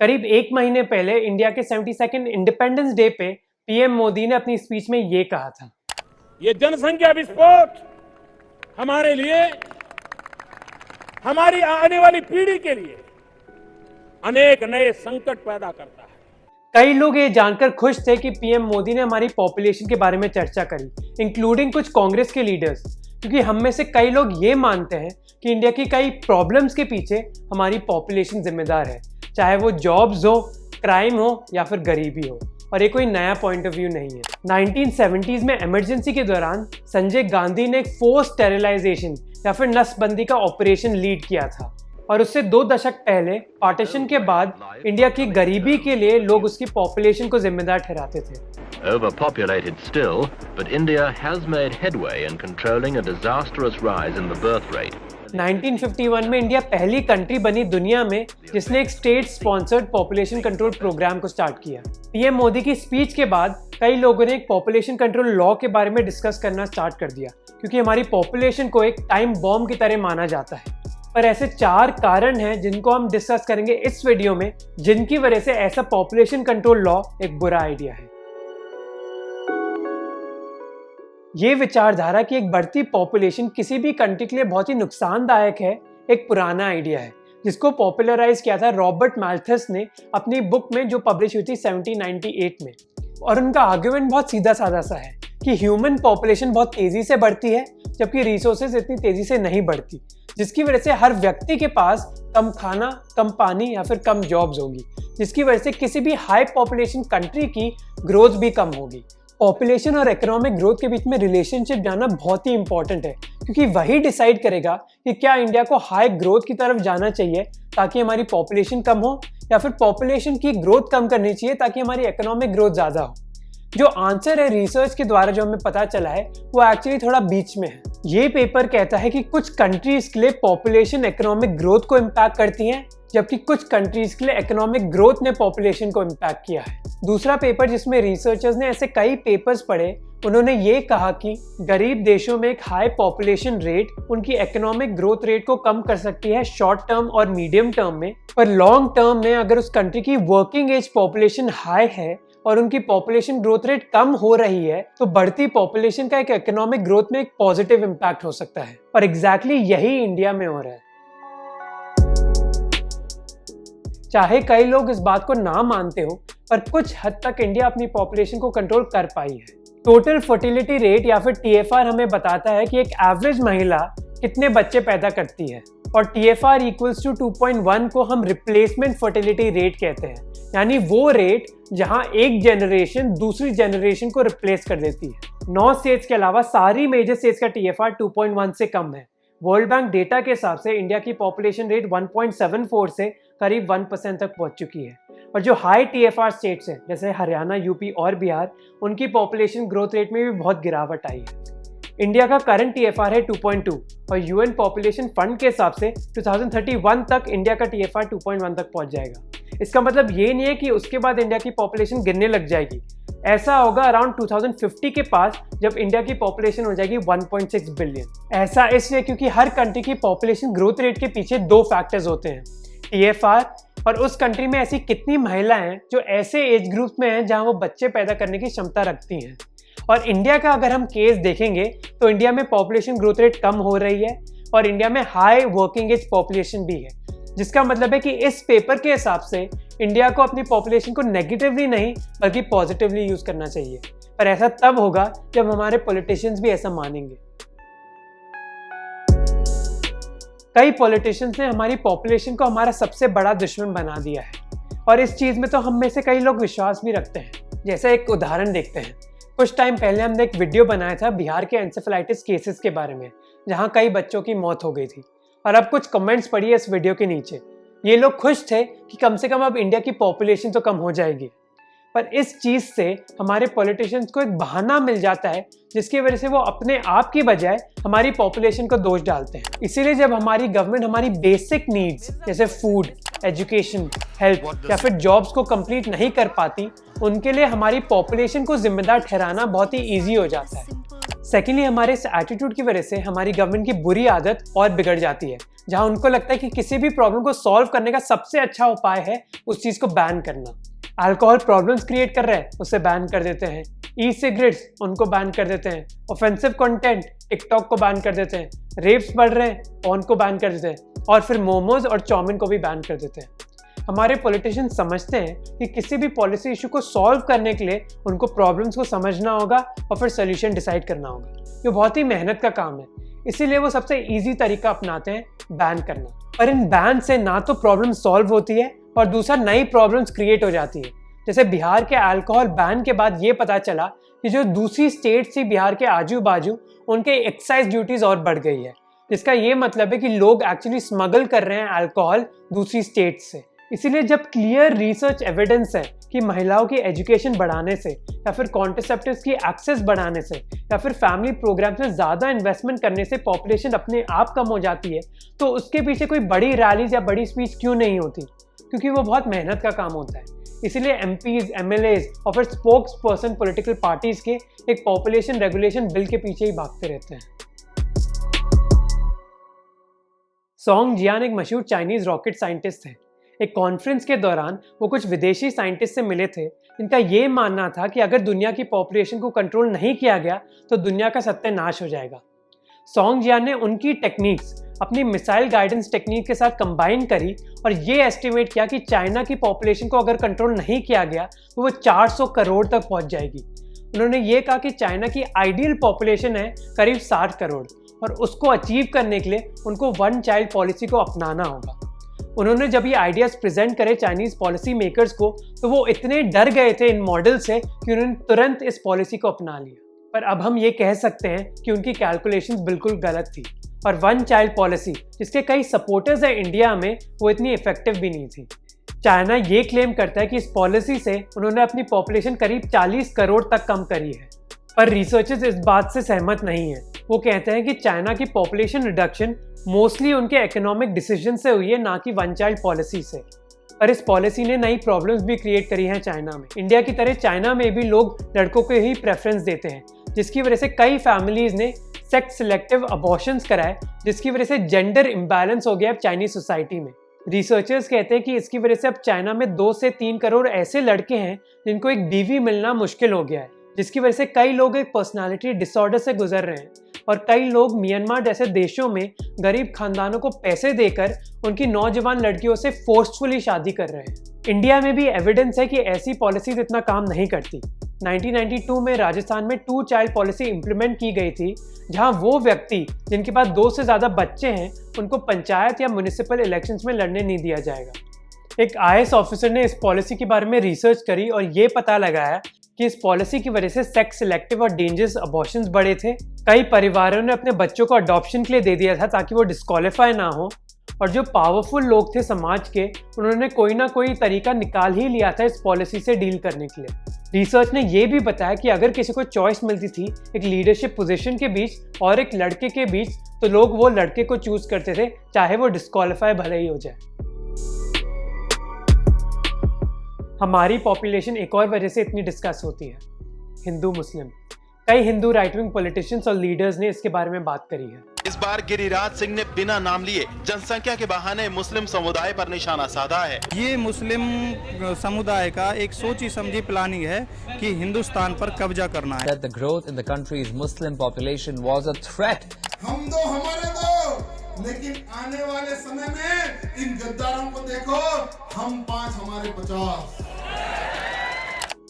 करीब एक महीने पहले इंडिया के 72nd इंडिपेंडेंस डे पे पीएम मोदी ने अपनी स्पीच में ये कहा था, ये जनसंख्या विस्फोट हमारे लिए, हमारी आने वाली पीढ़ी के लिए अनेक नए संकट पैदा करता है। कई लोग ये जानकर खुश थे कि पीएम मोदी ने हमारी पॉपुलेशन के बारे में चर्चा करी, इंक्लूडिंग कुछ कांग्रेस के लीडर्स, क्योंकि हम में से कई लोग ये मानते हैं कि इंडिया की कई प्रॉब्लम्स के पीछे हमारी पॉपुलेशन जिम्मेदार है, चाहे वो जॉब्स हो, क्राइम हो या फिर गरीबी हो। और ये कोई नया पॉइंट ऑफ व्यू नहीं है। 1970s में इमरजेंसी के दौरान संजय गांधी ने एक फोर्स स्टेरिलाइजेशन या फिर नसबंदी का ऑपरेशन लीड किया था, और उससे 2 दशक पहले पार्टीशन के बाद इंडिया की गरीबी के लिए लोग उसकी पॉपुलेशन को जिम्मेदार ठहराते थे। Overpopulated still, but India has made headway in controlling a disastrous rise in the birth rate. 1951 में इंडिया पहली कंट्री बनी दुनिया में जिसने एक state sponsored population control program को स्टार्ट किया। पीएम मोदी की स्पीच के बाद कई लोगों ने एक पॉपुलेशन कंट्रोल लॉ के बारे में डिस्कस करना स्टार्ट कर दिया, क्योंकि हमारी पॉपुलेशन को एक टाइम बॉम्ब की तरह माना जाता है। पर ऐसे 4 कारण हैं जिनको हम डिस्कस करेंगे इस वीडियो में, जिनकी वजह से ऐसा पॉपुलेशन कंट्रोल लॉ एक बुरा आइडिया है। ये विचारधारा की एक बढ़ती पॉपुलेशन किसी भी कंट्री के लिए बहुत ही नुकसानदायक है, एक पुराना आइडिया है जिसको पॉपुलराइज किया था रॉबर्ट माल्थस ने अपनी बुक में जो पब्लिश हुई थी 1798 में। और उनका आर्गुमेंट बहुत सीधा साधा सा है कि ह्यूमन पॉपुलेशन बहुत तेजी से बढ़ती है जबकि रिसोर्सेज इतनी तेजी से नहीं बढ़ती, जिसकी वजह से हर व्यक्ति के पास कम खाना, कम पानी या फिर कम जॉब्स होगी, जिसकी वजह से किसी भी हाई पॉपुलेशन कंट्री की ग्रोथ भी कम होगी। पॉपुलेशन और इकोनॉमिक ग्रोथ के बीच में रिलेशनशिप जानना बहुत ही इंपॉर्टेंट है, क्योंकि वही डिसाइड करेगा कि क्या इंडिया को हाई ग्रोथ की तरफ जाना चाहिए ताकि हमारी पॉपुलेशन कम हो, या फिर पॉपुलेशन की ग्रोथ कम करनी चाहिए ताकि हमारी इकोनॉमिक ग्रोथ ज़्यादा हो। जो आंसर है रिसर्च के द्वारा जो हमें पता चला है वो एक्चुअली थोड़ा बीच में है। ये पेपर कहता है कि कुछ कंट्रीज के लिए पॉपुलेशन इकोनॉमिक ग्रोथ को इम्पैक्ट करती है, जबकि कुछ कंट्रीज के लिए इकोनॉमिक ग्रोथ ने पॉपुलेशन को इम्पैक्ट किया है। दूसरा पेपर जिसमें रिसर्चर्स ने ऐसे कई पेपर्स पढ़े, उन्होंने ये कहा कि गरीब देशों में एक हाई पॉपुलेशन रेट उनकी इकोनॉमिक ग्रोथ रेट को कम कर सकती है शॉर्ट टर्म और मीडियम टर्म में, पर लॉन्ग टर्म में अगर उस कंट्री की वर्किंग एज पॉपुलेशन हाई है और उनकी पॉपुलेशन ग्रोथ रेट कम हो रही है तो बढ़ती पॉपुलेशन का एक इकोनॉमिक ग्रोथ में एक पॉजिटिव इम्पैक्ट हो सकता है। और एग्जैक्टली यही इंडिया में हो रहा है। चाहे कई लोग इस बात को ना मानते हो, पर कुछ हद तक इंडिया अपनी पॉपुलेशन को कंट्रोल कर पाई है। टोटल फर्टिलिटी रेट या फिर TFR हमें बताता है कि एक एवरेज महिला कितने बच्चे पैदा करती है, और TFR इक्वल्स टू 2.1 को हम रिप्लेसमेंट फर्टिलिटी रेट कहते हैं, यानी वो रेट जहां एक जनरेशन दूसरी जनरेशन को रिप्लेस कर देती है। 9 स्टेट्स के अलावा सारी मेजर स्टेट्स का TFR 2.1 से कम है। वर्ल्ड बैंक डेटा के हिसाब से इंडिया की पॉपुलेशन रेट 1.74 से करीब 1% तक पहुंच चुकी है, और जो हाई TFR स्टेट्स हैं जैसे हरियाणा, यूपी और बिहार, उनकी पॉपुलेशन ग्रोथ रेट में भी बहुत गिरावट आई है। इंडिया का करंट TFR है 2.2, और UN पॉपुलेशन फंड के हिसाब से 2031 तक इंडिया का TFR 2.1 तक पहुंच जाएगा। इसका मतलब ये नहीं है कि उसके बाद इंडिया की पॉपुलेशन गिरने लग जाएगी। ऐसा होगा अराउंड 2050 के पास, जब इंडिया की पॉपुलेशन हो जाएगी 1.6 बिलियन। ऐसा इसलिए क्योंकि हर कंट्री की पॉपुलेशन ग्रोथ रेट के पीछे 2 फैक्टर्स होते हैं, TFR और उस कंट्री में ऐसी कितनी महिलाएं हैं जो ऐसे एज ग्रुप में हैं जहां वो बच्चे पैदा करने की क्षमता रखती हैं। और इंडिया का अगर हम केस देखेंगे तो इंडिया में पॉपुलेशन ग्रोथ रेट कम हो रही है और इंडिया में हाई वर्किंग एज पॉपुलेशन भी है, जिसका मतलब है कि इस पेपर के हिसाब से इंडिया को अपनी पॉपुलेशन को नेगेटिवली नहीं बल्कि पॉजिटिवली यूज करना चाहिए। पर ऐसा तब होगा जब हमारे पॉलिटिशियंस भी ऐसा मानेंगे। कई पॉलिटिशियंस ने हमारी पॉपुलेशन को हमारा सबसे बड़ा दुश्मन बना दिया है, और इस चीज में तो हम में से कई लोग विश्वास भी रखते हैं। जैसे एक उदाहरण देखते हैं। कुछ टाइम पहले हमने एक वीडियो बनाया था बिहार के एंसेफेलाइटिस केसेस के बारे में, जहां कई बच्चों की मौत हो गई थी। और अब कुछ कमेंट्स पढ़िए इस वीडियो के नीचे। ये लोग खुश थे कि कम से कम अब इंडिया की पॉपुलेशन तो कम हो जाएगी, पर इस चीज से हमारे पॉलिटिशियंस को एक बहाना मिल जाता है जिसकी वजह से वो अपने आप की बजाय हमारी पॉपुलेशन को दोष डालते हैं। इसीलिए जब हमारी गवर्नमेंट हमारी बेसिक नीड्स जैसे फूड, एजुकेशन, हेल्थ या फिर जॉब्स को कंप्लीट नहीं कर पाती, उनके लिए हमारी पॉपुलेशन को जिम्मेदार ठहराना बहुत ही ईजी हो जाता है। सेकेंडली, हमारे इस एटीट्यूड की वजह से हमारी गवर्नमेंट की बुरी आदत और बिगड़ जाती है, जहां उनको लगता है कि किसी भी प्रॉब्लम को सॉल्व करने का सबसे अच्छा उपाय है उस चीज को बैन करना। अल्कोहल प्रॉब्लम्स क्रिएट कर रहा है, उसे बैन कर देते हैं। ई सिगरेट्स, उनको बैन कर देते हैं। ऑफेंसिव कंटेंट, टिकटॉक को बैन कर देते हैं। रेप्स बढ़ रहे हैं, पॉर्न को बैन कर देते हैं। और फिर मोमोज और चाउमीन को भी बैन कर देते हैं। हमारे पॉलिटिशियन समझते हैं कि किसी भी पॉलिसी इशू को सॉल्व करने के लिए उनको प्रॉब्लम्स को समझना होगा और फिर सोल्यूशन डिसाइड करना होगा। ये बहुत ही मेहनत का काम है, इसीलिए वो सबसे इजी तरीका अपनाते हैं, बैन करना। पर इन बैन से ना तो प्रॉब्लम सॉल्व होती है और दूसरा नई प्रॉब्लम्स क्रिएट हो जाती है। जैसे बिहार के अल्कोहल बैन के बाद ये पता चला कि जो दूसरी स्टेट थी बिहार के आजू बाजू, उनके एक्साइज ड्यूटीज और बढ़ गई है, जिसका ये मतलब है कि लोग एक्चुअली स्मगल कर रहे हैं अल्कोहल दूसरी स्टेट से। इसीलिए जब क्लियर रिसर्च एविडेंस है कि महिलाओं की एजुकेशन बढ़ाने से या फिर कॉन्ट्रासेप्टिव्स की एक्सेस बढ़ाने से या फिर फैमिली प्रोग्राम्स में ज़्यादा इन्वेस्टमेंट करने से पॉपुलेशन अपने आप कम हो जाती है, तो उसके पीछे कोई बड़ी रैलीज या बड़ी स्पीच क्यों नहीं होती? क्योंकि वो बहुत मेहनत का काम होता है। इसीलिए एमपीज, एमएलएज और फिर स्पोक्स पर्सन पॉलिटिकल पार्टीज के एक पॉपुलेशन रेगुलेशन बिल के पीछे ही भागते रहते हैं। सोंग जियान एक मशहूर चाइनीज रॉकेट साइंटिस्ट थे। एक कॉन्फ्रेंस के दौरान वो कुछ विदेशी साइंटिस्ट से मिले थे जिनका ये मानना था कि अगर दुनिया की पॉपुलेशन को कंट्रोल नहीं किया गया तो दुनिया का सत्यानाश हो जाएगा। सोंग जियान ने उनकी टेक्निक्स अपनी मिसाइल गाइडेंस टेक्निक के साथ कंबाइन करी और ये एस्टिमेट किया कि चाइना की पॉपुलेशन को अगर कंट्रोल नहीं किया गया तो वो 400 करोड़ तक पहुंच जाएगी। उन्होंने ये कहा कि चाइना की आइडियल पॉपुलेशन है करीब 60 करोड़ और उसको अचीव करने के लिए उनको वन चाइल्ड पॉलिसी को अपनाना होगा। उन्होंने जब ये आइडियाज प्रेजेंट करे चाइनीज पॉलिसी मेकर्स को तो वो इतने डर गए थे इन मॉडल से कि उन्होंने तुरंत इस पॉलिसी को अपना लिया। पर अब हम ये कह सकते हैं कि उनकी कैलकुलेशंस बिल्कुल गलत थी और वन चाइल्ड पॉलिसी, जिसके कई सपोर्टर्स हैं इंडिया में, वो इतनी इफेक्टिव भी नहीं थी। चाइना ये क्लेम करता है कि इस पॉलिसी से उन्होंने अपनी पॉपुलेशन करीब 40 करोड़ तक कम करी है, पर रिसर्चर्स इस बात से सहमत नहीं है। वो कहते हैं कि चाइना की पॉपुलेशन रिडक्शन मोस्टली उनके इकोनॉमिक डिसीजन से हुई है, ना कि वन चाइल्ड पॉलिसी से। पर इस पॉलिसी ने नई प्रॉब्लम्स भी क्रिएट करी हैं चाइना में। इंडिया की तरह चाइना में भी लोग लड़कों को ही प्रेफरेंस देते हैं, जिसकी वजह से कई फैमिलीज ने सेक्स सिलेक्टिव अबॉर्शंस कराए, जिसकी वजह से जेंडर इम्बैलेंस हो गया अब चाइनीज सोसाइटी में। रिसर्चर्स कहते हैं कि इसकी वजह से अब चाइना में 2 से 3 करोड़ ऐसे लड़के हैं जिनको एक बीवी मिलना मुश्किल हो गया है, जिसकी वजह से कई लोग एक पर्सनालिटी डिसऑर्डर से गुजर रहे हैं और कई लोग म्यांमार जैसे देशों में गरीब खानदानों को पैसे देकर उनकी नौजवान लड़कियों से फोर्सफुली शादी कर रहे हैं। इंडिया में भी एविडेंस है कि ऐसी पॉलिसीज इतना काम नहीं करती। 1992 में राजस्थान में 2 चाइल्ड पॉलिसी इंप्लीमेंट की गई थी, जहां वो व्यक्ति जिनके पास 2 से ज़्यादा बच्चे हैं उनको पंचायत या म्युनिसिपल इलेक्शंस में लड़ने नहीं दिया जाएगा। एक आईएएस ऑफिसर ने इस पॉलिसी के बारे में रिसर्च करी और ये पता लगाया कि इस पॉलिसी की वजह से सेक्स सिलेक्टिव और डेंजरस अबॉर्शंस बढ़े थे। कई परिवारों ने अपने बच्चों को अडॉप्शन के लिए दे दिया था ताकि वो डिस्क्वालीफाई ना हो, और जो पावरफुल लोग थे समाज के, उन्होंने कोई ना कोई तरीका निकाल ही लिया था इस पॉलिसी से डील करने के लिए। रिसर्च ने ये भी बताया कि अगर किसी को चॉइस मिलती थी एक लीडरशिप पोजीशन के बीच और एक लड़के के बीच, तो लोग वो लड़के को चूज करते थे, चाहे वो डिस्क्वालीफाई भले ही हो जाए। हमारी पॉपुलेशन एक और वजह से इतनी डिस्कस होती है, हिंदू मुस्लिम। कई हिंदू राइट विंग पॉलिटिशियंस और लीडर्स ने इसके बारे में बात करी है। इस बार गिरिराज सिंह ने बिना नाम लिए जनसंख्या के बहाने मुस्लिम समुदाय पर निशाना साधा है। ये मुस्लिम समुदाय का एक सोची समझी प्लानिंग है कि हिंदुस्तान पर कब्जा करना है। That the growth in the country's Muslim population was a threat. हम दो हमारे दो, लेकिन आने वाले समय में इन गद्दारों को देखो, हम 5 हमारे 50।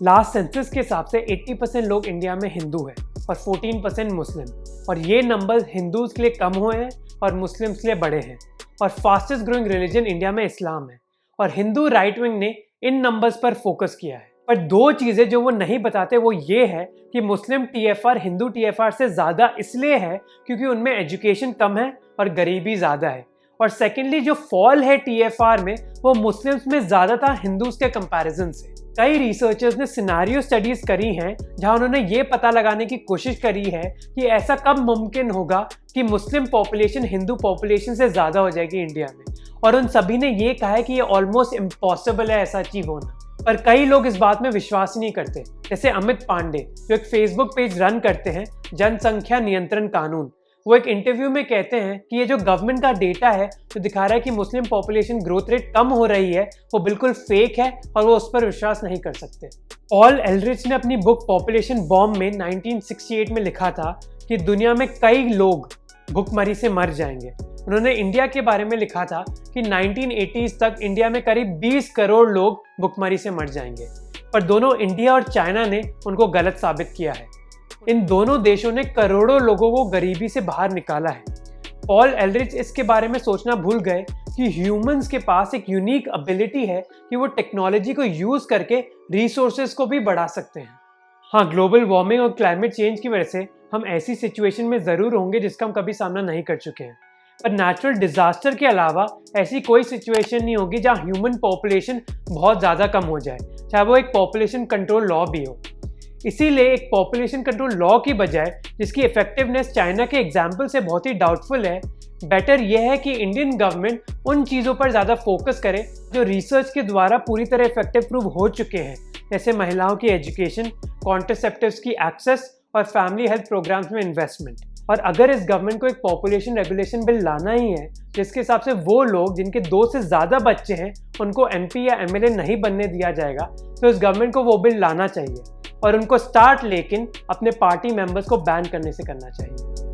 लास्ट सेंसस के हिसाब से 80% लोग इंडिया में हिंदू हैं और 14% मुस्लिम, और ये नंबर हिंदूज के लिए कम हुए हैं और मुस्लिम्स के लिए बढ़े हैं। और फास्टेस्ट ग्रोइंग रिलीजन इंडिया में इस्लाम है, और हिंदू राइट विंग ने इन नंबर्स पर फोकस किया है। पर 2 चीज़ें जो वो नहीं बताते वो ये है कि मुस्लिम TFR हिंदू TFR से ज़्यादा इसलिए है क्योंकि उनमें एजुकेशन कम है और गरीबी ज़्यादा है, और सेकेंडली जो फॉल है TFR में वो मुस्लिम्स में ज़्यादा था हिंदूज के कंपैरिजन से। कई रिसर्चर्स ने सिनारियो स्टडीज करी हैं जहां उन्होंने ये पता लगाने की कोशिश करी है कि ऐसा कब मुमकिन होगा कि मुस्लिम पॉपुलेशन हिंदू पॉपुलेशन से ज़्यादा हो जाएगी इंडिया में, और उन सभी ने ये कहा है कि ये ऑलमोस्ट इम्पॉसिबल है ऐसा अचीव होना। पर कई लोग इस बात में विश्वास ही नहीं करते, जैसे अमित पांडे जो एक फेसबुक पेज रन करते हैं जनसंख्या नियंत्रण कानून। वो एक इंटरव्यू में कहते हैं कि ये जो गवर्नमेंट का डेटा है जो दिखा रहा है कि मुस्लिम पॉपुलेशन ग्रोथ रेट कम हो रही है वो बिल्कुल फेक है और वो उस पर विश्वास नहीं कर सकते। पॉल एलरिच ने अपनी बुक पॉपुलेशन बॉम्ब में 1968 में लिखा था कि दुनिया में कई लोग भुखमरी से मर जाएंगे। उन्होंने इंडिया के बारे में लिखा था कि 1980s तक इंडिया में करीब 20 करोड़ लोग भुखमरी से मर जाएंगे, पर दोनों इंडिया और चाइना ने उनको गलत साबित किया है। इन दोनों देशों ने करोड़ों लोगों को गरीबी से बाहर निकाला है। पॉल एलरिच इसके बारे में सोचना भूल गए कि ह्यूमंस के पास एक यूनिक एबिलिटी है कि वो टेक्नोलॉजी को यूज करके रिसोर्सेज को भी बढ़ा सकते हैं। हाँ, ग्लोबल वार्मिंग और क्लाइमेट चेंज की वजह से हम ऐसी सिचुएशन में ज़रूर होंगे जिसका हम कभी सामना नहीं कर चुके हैं, पर नेचुरल डिजास्टर के अलावा ऐसी कोई सिचुएशन नहीं होगी जहाँ ह्यूमन पॉपुलेशन बहुत ज़्यादा कम हो जाए, चाहे वो एक पॉपुलेशन कंट्रोल लॉ भी हो। इसीलिए एक पॉपुलेशन कंट्रोल लॉ की बजाय, जिसकी इफेक्टिवनेस चाइना के एग्जाम्पल से बहुत ही डाउटफुल है, बेटर यह है कि इंडियन गवर्नमेंट उन चीज़ों पर ज़्यादा फोकस करे जो रिसर्च के द्वारा पूरी तरह इफेक्टिव प्रूव हो चुके हैं, जैसे महिलाओं की एजुकेशन, कॉन्ट्रासेप्टिव्स की एक्सेस और फैमिली हेल्थ प्रोग्राम्स में इन्वेस्टमेंट। और अगर इस गवर्नमेंट को एक पॉपुलेशन रेगुलेशन बिल लाना ही है जिसके हिसाब से वो लोग जिनके 2 से ज़्यादा बच्चे हैं उनको MP या MLA नहीं बनने दिया जाएगा, तो इस गवर्नमेंट को वो बिल लाना चाहिए और उनको स्टार्ट लेकिन अपने पार्टी मेंबर्स को बैन करने से करना चाहिए।